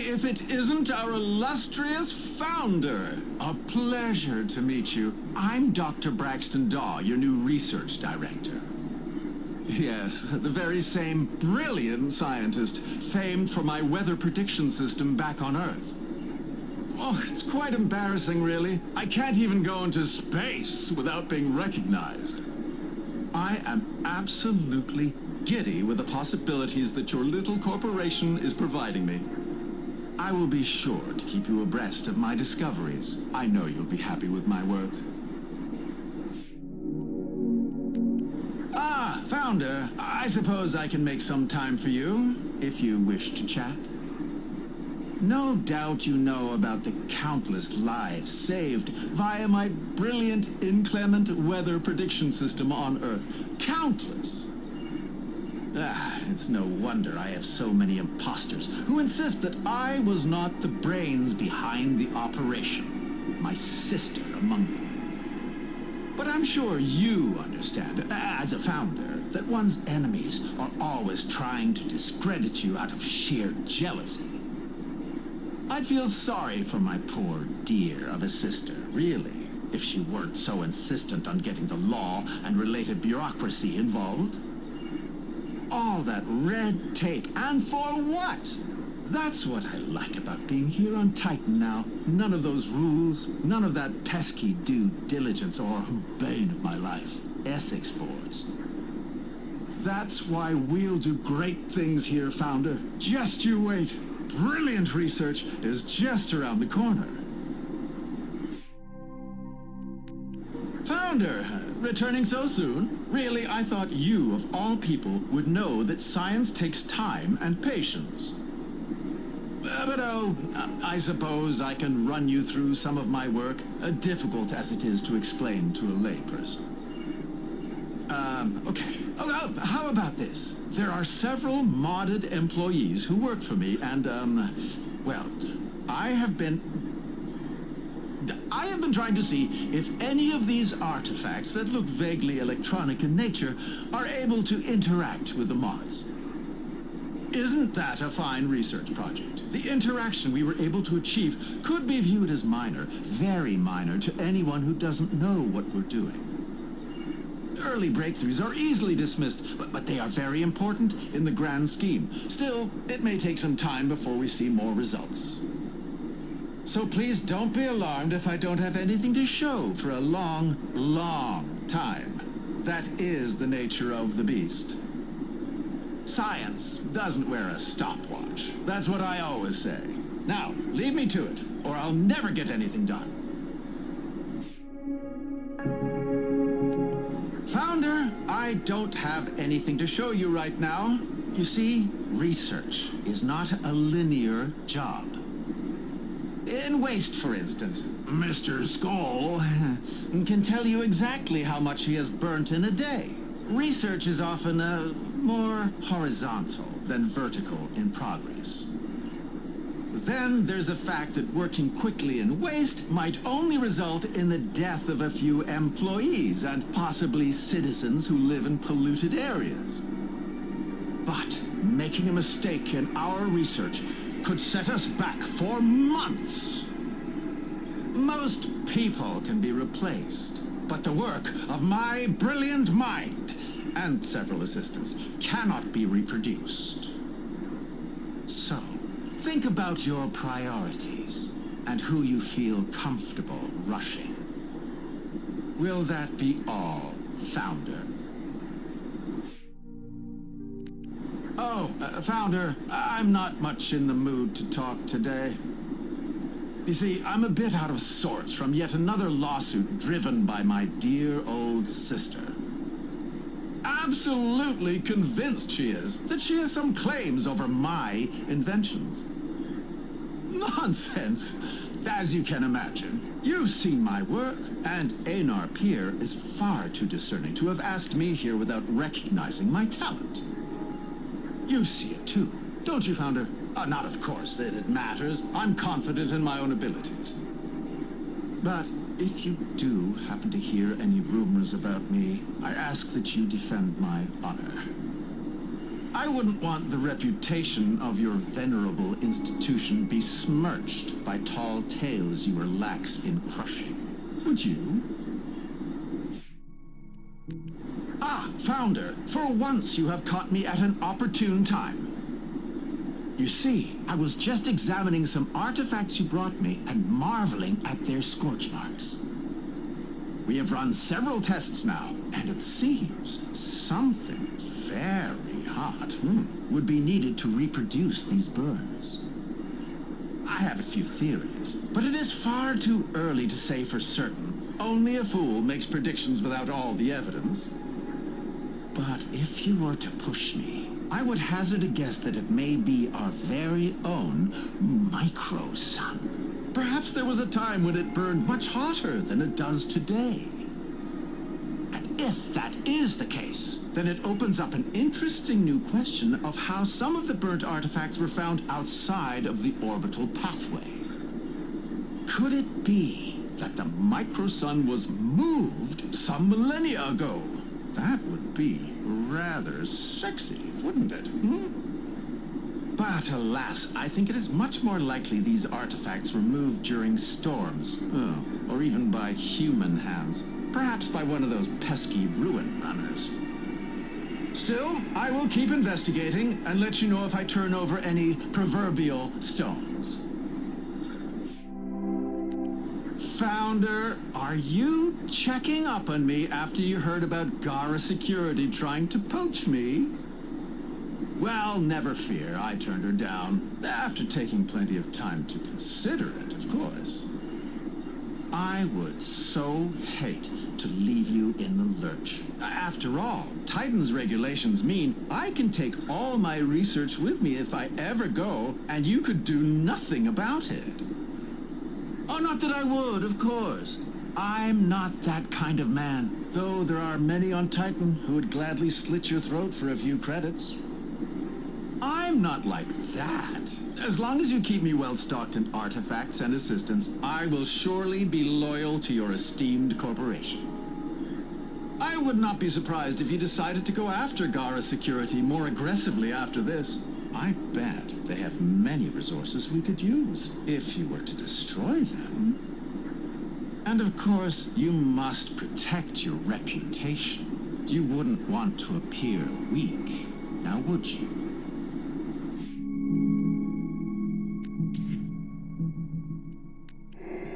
if it isn't our illustrious founder. A pleasure to meet you. I'm Dr. Braxton, your new research director. Yes, the very same brilliant scientist, famed for my weather prediction system back on Earth. Oh, it's quite embarrassing, really. I can't even go into space without being recognized. I am absolutely giddy with the possibilities that your little corporation is providing me. I will be sure to keep you abreast of my discoveries. I know you'll be happy with my work. Ah, Founder, I suppose I can make some time for you, if you wish to chat. No doubt you know about the countless lives saved via my brilliant inclement weather prediction system on Earth. Countless! It's no wonder I have so many imposters who insist that I was not the brains behind the operation. My sister among them. But I'm sure you understand, as a founder, that one's enemies are always trying to discredit you out of sheer jealousy. I'd feel sorry for my poor dear of a sister, really, if she weren't so insistent on getting the law and related bureaucracy involved. All that red tape, and for what? That's what I like about being here on Titan now. None of those rules, none of that pesky due diligence or, bane of my life, ethics boards. That's why we'll do great things here, Founder. Just you wait. Brilliant research is just around the corner. Founder, returning so soon? Really, I thought you, of all people, would know that science takes time and patience. I suppose I can run you through some of my work, difficult as it is to explain to a layperson. Okay. How about this? There are several modded employees who work for me, and, well, I have been trying to see if any of these artifacts that look vaguely electronic in nature are able to interact with the mods. Isn't that a fine research project? The interaction we were able to achieve could be viewed as minor, very minor, to anyone who doesn't know what we're doing. Early breakthroughs are easily dismissed, but they are very important in the grand scheme. Still, it may take some time before we see more results. So please don't be alarmed if I don't have anything to show for a long, long time. That is the nature of the beast. Science doesn't wear a stopwatch. That's what I always say. Now, leave me to it, or I'll never get anything done. Founder, I don't have anything to show you right now. You see, research is not a linear job. In waste, for instance, Mr. Skull can tell you exactly how much he has burnt in a day. Research is often more horizontal than vertical in progress. Then there's the fact that working quickly in waste might only result in the death of a few employees and possibly citizens who live in polluted areas. But making a mistake in our research could set us back for months. Most people can be replaced, but the work of my brilliant mind and several assistants cannot be reproduced. So, think about your priorities and who you feel comfortable rushing. Will that be all, Founder? Oh, Founder, I'm not much in the mood to talk today. You see, I'm a bit out of sorts from yet another lawsuit driven by my dear old sister. Absolutely convinced she is that she has some claims over my inventions. Nonsense, as you can imagine. You've seen my work, and Einar Pier is far too discerning to have asked me here without recognizing my talent. You see it too, don't you, Founder? Not of course that it matters. I'm confident in my own abilities. But if you do happen to hear any rumors about me, I ask that you defend my honor. I wouldn't want the reputation of your venerable institution besmirched by tall tales you were lax in crushing. Would you? Ah, Founder, for once you have caught me at an opportune time. You see, I was just examining some artifacts you brought me and marveling at their scorch marks. We have run several tests now, and it seems something very hot would be needed to reproduce these burns. I have a few theories, but it is far too early to say for certain. Only a fool makes predictions without all the evidence. But if you were to push me, I would hazard a guess that it may be our very own micro-sun. Perhaps there was a time when it burned much hotter than it does today. And if that is the case, then it opens up an interesting new question of how some of the burnt artifacts were found outside of the orbital pathway. Could it be that the micro-sun was moved some millennia ago? That would be rather sexy, wouldn't it? But alas, I think it is much more likely these artifacts were moved during storms, or even by human hands. Perhaps by one of those pesky ruin runners. Still, I will keep investigating and let you know if I turn over any proverbial stones. Founder, are you checking up on me after you heard about Gara Security trying to poach me? Well, never fear, I turned her down, after taking plenty of time to consider it, of course. I would so hate to leave you in the lurch. After all, Titan's regulations mean I can take all my research with me if I ever go, and you could do nothing about it. Oh, not that I would, of course. I'm not that kind of man, though there are many on Titan who would gladly slit your throat for a few credits. I'm not like that. As long as you keep me well-stocked in artifacts and assistance, I will surely be loyal to your esteemed corporation. I would not be surprised if you decided to go after Gara Security more aggressively after this. I bet they have many resources we could use if you were to destroy them. And of course, you must protect your reputation. You wouldn't want to appear weak, now would you?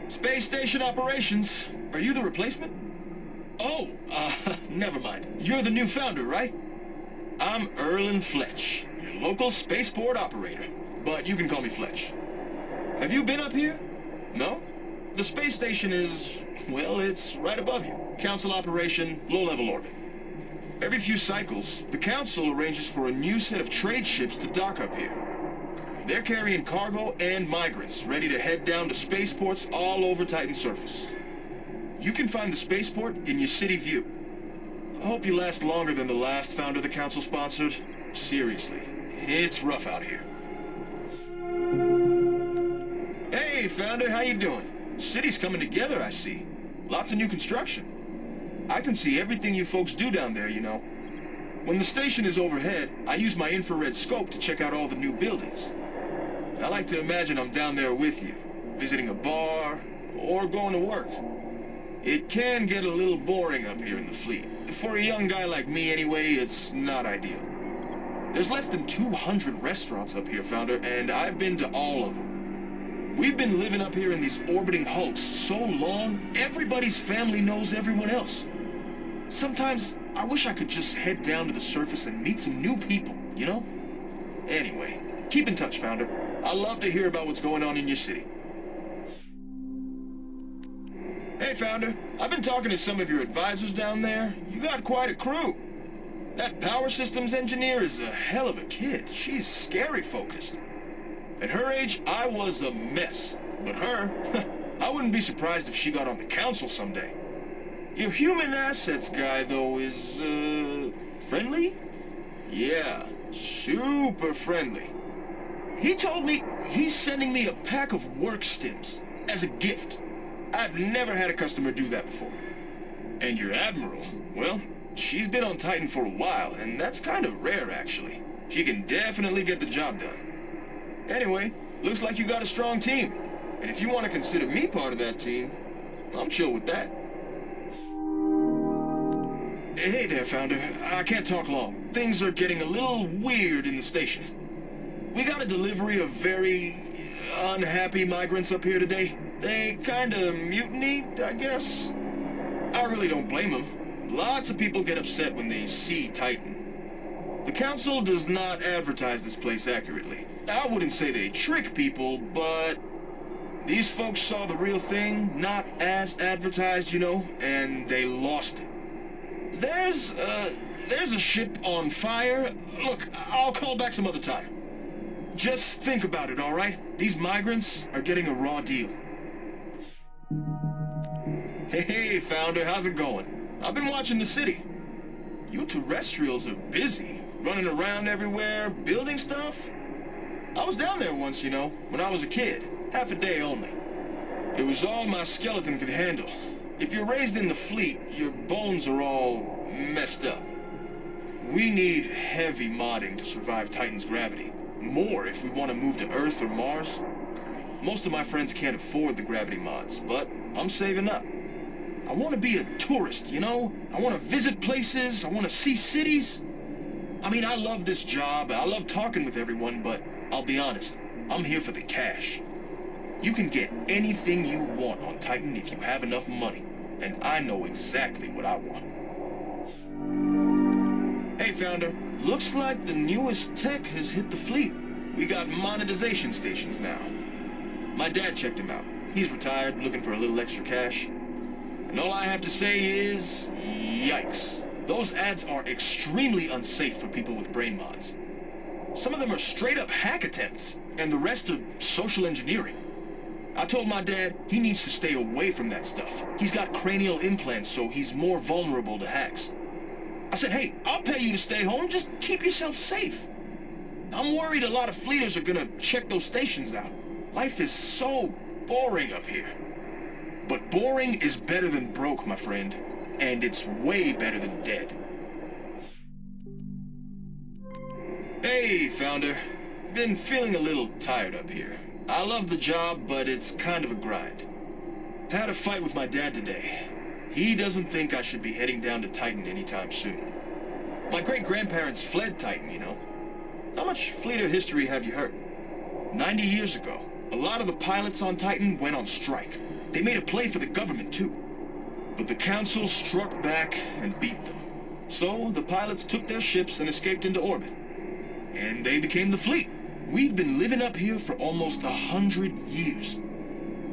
Space Station Operations. Are you the replacement? Oh, never mind. You're the new founder, right? I'm Erlen Fletch, your local spaceport operator. But you can call me Fletch. Have you been up here? No? The space station is, well, it's right above you. Council operation, low-level orbit. Every few cycles, the Council arranges for a new set of trade ships to dock up here. They're carrying cargo and migrants, ready to head down to spaceports all over Titan's surface. You can find the spaceport in your city view. I hope you last longer than the last founder the Council sponsored. Seriously, it's rough out here. Hey, founder, how you doing? City's coming together, I see. Lots of new construction. I can see everything you folks do down there, you know. When the station is overhead, I use my infrared scope to check out all the new buildings. I like to imagine I'm down there with you, visiting a bar, or going to work. It can get a little boring up here in the fleet. For a young guy like me anyway, it's not ideal. There's less than 200 restaurants up here, founder, and I've been to all of them. We've been living up here in these orbiting hulks so long, everybody's family knows everyone else. Sometimes, I wish I could just head down to the surface and meet some new people, you know? Anyway, keep in touch, founder. I'd love to hear about what's going on in your city. Hey, founder. I've been talking to some of your advisors down there. You got quite a crew. That power systems engineer is a hell of a kid. She's scary focused. At her age, I was a mess. But her, I wouldn't be surprised if she got on the council someday. Your human assets guy, though, is, friendly? Yeah, super friendly. He told me he's sending me a pack of work stims as a gift. I've never had a customer do that before. And your admiral, well, she's been on Titan for a while, and that's kind of rare, actually. She can definitely get the job done. Anyway, looks like you got a strong team. And if you want to consider me part of that team, I'm chill with that. Hey there, Founder. I can't talk long. Things are getting a little weird in the station. We got a delivery of very unhappy migrants up here today. They kinda mutinied, I guess. I really don't blame them. Lots of people get upset when they see Titan. The council does not advertise this place accurately. I wouldn't say they trick people, but these folks saw the real thing, not as advertised, you know, and they lost it. There's a ship on fire. Look, I'll call back some other time. Just think about it, all right? These migrants are getting a raw deal. Hey, Founder, how's it going? I've been watching the city. You terrestrials are busy, running around everywhere, building stuff. I was down there once, you know, when I was a kid. Half a day only. It was all my skeleton could handle. If you're raised in the fleet, your bones are all messed up. We need heavy modding to survive Titan's gravity. More if we want to move to Earth or Mars. Most of my friends can't afford the gravity mods, but I'm saving up. I want to be a tourist, you know? I want to visit places, I want to see cities. I mean, I love this job, I love talking with everyone, but I'll be honest, I'm here for the cash. You can get anything you want on Titan if you have enough money, and I know exactly what I want. Hey, Founder, looks like the newest tech has hit the fleet. We got monetization stations now. My dad checked him out. He's retired, looking for a little extra cash. And all I have to say is, yikes. Those ads are extremely unsafe for people with brain mods. Some of them are straight-up hack attempts, and the rest are social engineering. I told my dad he needs to stay away from that stuff. He's got cranial implants, so he's more vulnerable to hacks. I said, hey, I'll pay you to stay home, just keep yourself safe. I'm worried a lot of fleeters are gonna check those stations out. Life is so boring up here. But boring is better than broke, my friend. And it's way better than dead. Hey, Founder. Been feeling a little tired up here. I love the job, but it's kind of a grind. Had a fight with my dad today. He doesn't think I should be heading down to Titan anytime soon. My great-grandparents fled Titan, you know. How much fleeter history have you heard? 90 years ago, a lot of the pilots on Titan went on strike. They made a play for the government, too. But the council struck back and beat them. So the pilots took their ships and escaped into orbit. And they became the fleet. We've been living up here for almost 100 years.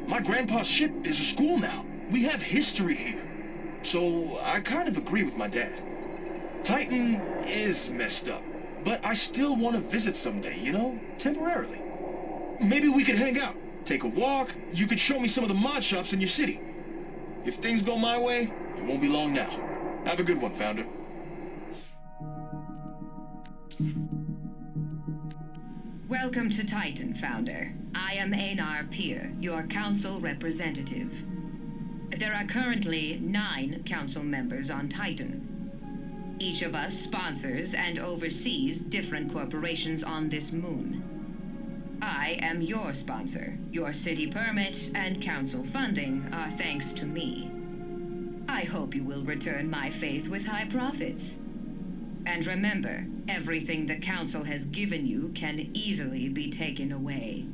My grandpa's ship is a school now. We have history here. So I kind of agree with my dad. Titan is messed up, but I still want to visit someday, you know, temporarily. Maybe we could hang out, take a walk. You could show me some of the mod shops in your city. If things go my way, it won't be long now. Have a good one, Founder. Welcome to Titan, Founder. I am Einar Peer, your council representative. There are currently 9 council members on Titan. Each of us sponsors and oversees different corporations on this moon. I am your sponsor. Your city permit and council funding are thanks to me. I hope you will return my faith with high profits. And remember, everything the council has given you can easily be taken away.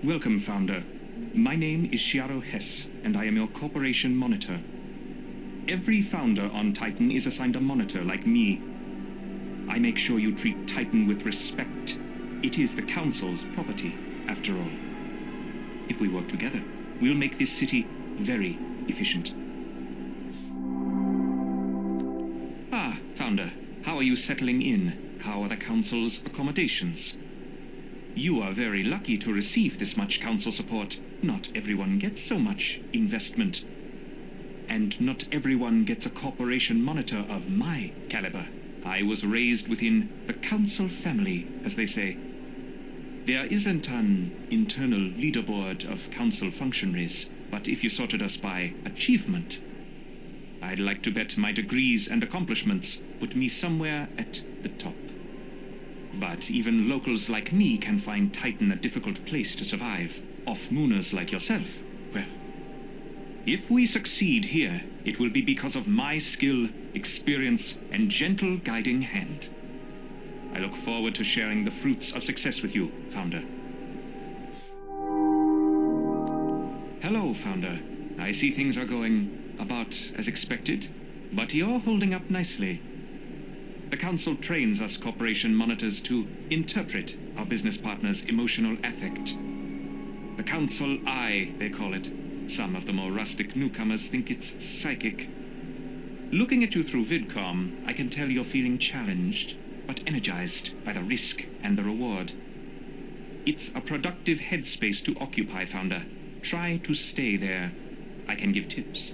Welcome, Founder. My name is Sicario Hess, and I am your corporation monitor. Every founder on Titan is assigned a monitor like me. I make sure you treat Titan with respect. It is the Council's property, after all. If we work together, we'll make this city very efficient. Ah, Founder, how are you settling in? How are the Council's accommodations? You are very lucky to receive this much council support. Not everyone gets so much investment. And not everyone gets a corporation monitor of my caliber. I was raised within the council family, as they say. There isn't an internal leaderboard of council functionaries, but if you sorted us by achievement, I'd like to bet my degrees and accomplishments put me somewhere at the top. But even locals like me can find Titan a difficult place to survive. Off-mooners like yourself, well, if we succeed here, it will be because of my skill, experience, and gentle guiding hand. I look forward to sharing the fruits of success with you, Founder. Hello, Founder. I see things are going about as expected, but you're holding up nicely. The Council trains us Corporation monitors to interpret our business partners' emotional affect. The Council Eye, they call it. Some of the more rustic newcomers think it's psychic. Looking at you through VidCom, I can tell you're feeling challenged, but energized by the risk and the reward. It's a productive headspace to occupy, Founder. Try to stay there. I can give tips.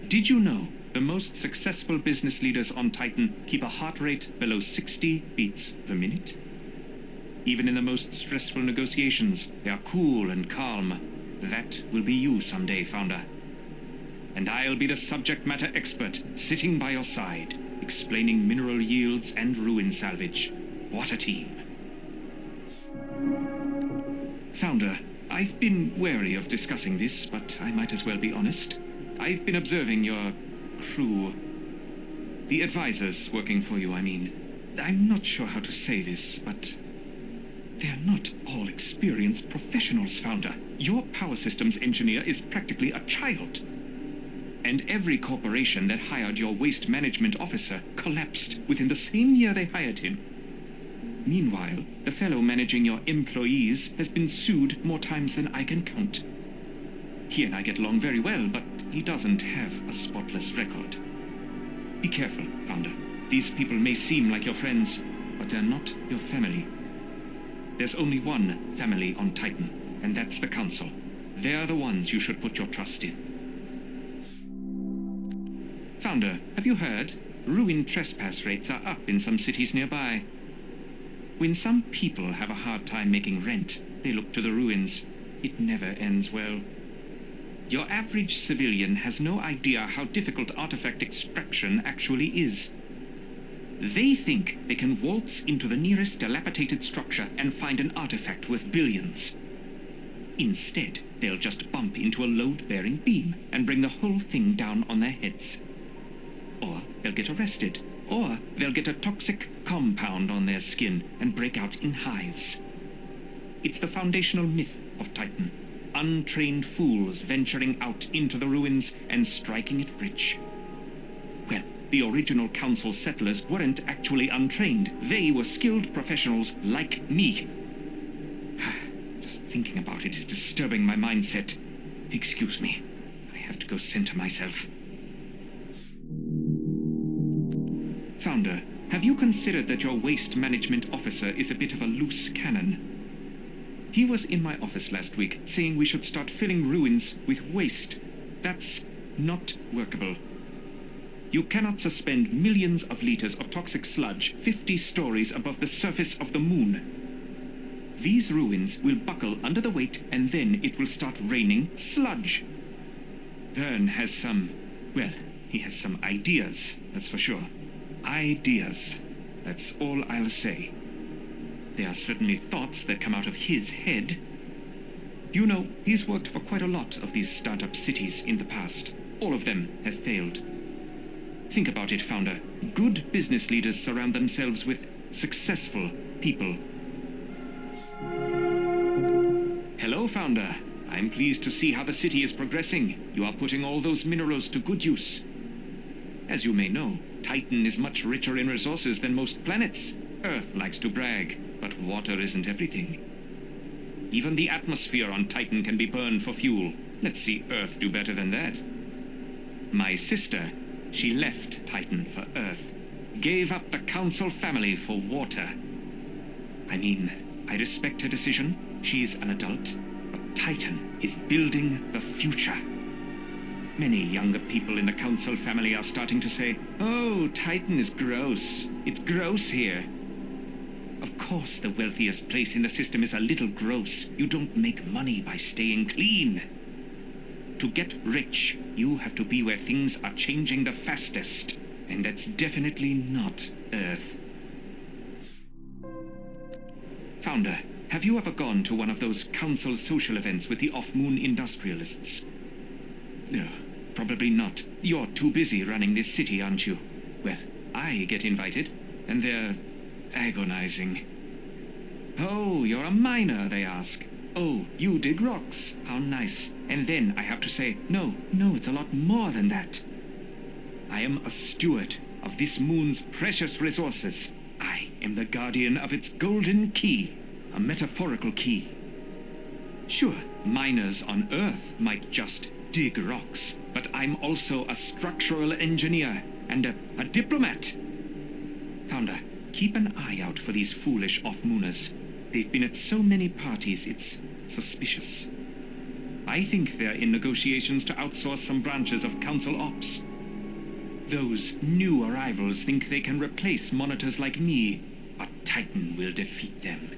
Did you know the most successful business leaders on Titan keep a heart rate below 60 beats per minute? Even in the most stressful negotiations, they are cool and calm. That will be you someday, Founder. And I'll be the subject matter expert, sitting by your side, explaining mineral yields and ruin salvage. What a team. Founder, I've been wary of discussing this, but I might as well be honest. I've been observing your crew. The advisors working for you, I mean. I'm not sure how to say this, but they're not all experienced professionals, Founder. Your power systems engineer is practically a child. And every corporation that hired your waste management officer collapsed within the same year they hired him. Meanwhile, the fellow managing your employees has been sued more times than I can count. He and I get along very well, but he doesn't have a spotless record. Be careful, Founder. These people may seem like your friends, but they're not your family. There's only one family on Titan, and that's the Council. They're the ones you should put your trust in. Founder, have you heard? Ruin trespass rates are up in some cities nearby. When some people have a hard time making rent, they look to the ruins. It never ends well. Your average civilian has no idea how difficult artifact extraction actually is. They think they can waltz into the nearest dilapidated structure and find an artifact worth billions. Instead, they'll just bump into a load-bearing beam and bring the whole thing down on their heads. Or they'll get arrested. Or they'll get a toxic compound on their skin and break out in hives. It's the foundational myth of Titan. Untrained fools venturing out into the ruins and striking it rich. Well, the original Council settlers weren't actually untrained. They were skilled professionals like me. Just thinking about it is disturbing my mindset. Excuse me. I have to go center myself. Founder, have you considered that your waste management officer is a bit of a loose cannon? He was in my office last week, saying we should start filling ruins with waste. That's not workable. You cannot suspend millions of liters of toxic sludge 50 stories above the surface of the moon. These ruins will buckle under the weight, and then it will start raining sludge. Vern has he has some ideas, that's for sure. Ideas. That's all I'll say. They are certainly thoughts that come out of his head. You know, he's worked for quite a lot of these startup cities in the past. All of them have failed. Think about it, Founder. Good business leaders surround themselves with successful people. Hello, Founder. I'm pleased to see how the city is progressing. You are putting all those minerals to good use. As you may know, Titan is much richer in resources than most planets. Earth likes to brag, but water isn't everything. Even the atmosphere on Titan can be burned for fuel. Let's see Earth do better than that. My sister, she left Titan for Earth. Gave up the Council family for water. I mean, I respect her decision. She's an adult. But Titan is building the future. Many younger people in the Council family are starting to say, "Oh, Titan is gross. It's gross here." Of course. course the wealthiest place in the system is a little gross. You don't make money by staying clean. To get rich, you have to be where things are changing the fastest. And that's definitely not Earth. Founder, have you ever gone to one of those council social events with the off-moon industrialists? No, probably not. You're too busy running this city, aren't you? Well, I get invited, and they're agonizing. Oh, you're a miner, they ask. Oh, you dig rocks. How nice. And then I have to say, no, it's a lot more than that. I am a steward of this moon's precious resources. I am the guardian of its golden key, a metaphorical key. Sure, miners on Earth might just dig rocks, but I'm also a structural engineer and a diplomat. Founder, keep an eye out for these foolish off-mooners. They've been at so many parties, it's suspicious. I think they're in negotiations to outsource some branches of Council Ops. Those new arrivals think they can replace monitors like me, but Titan will defeat them.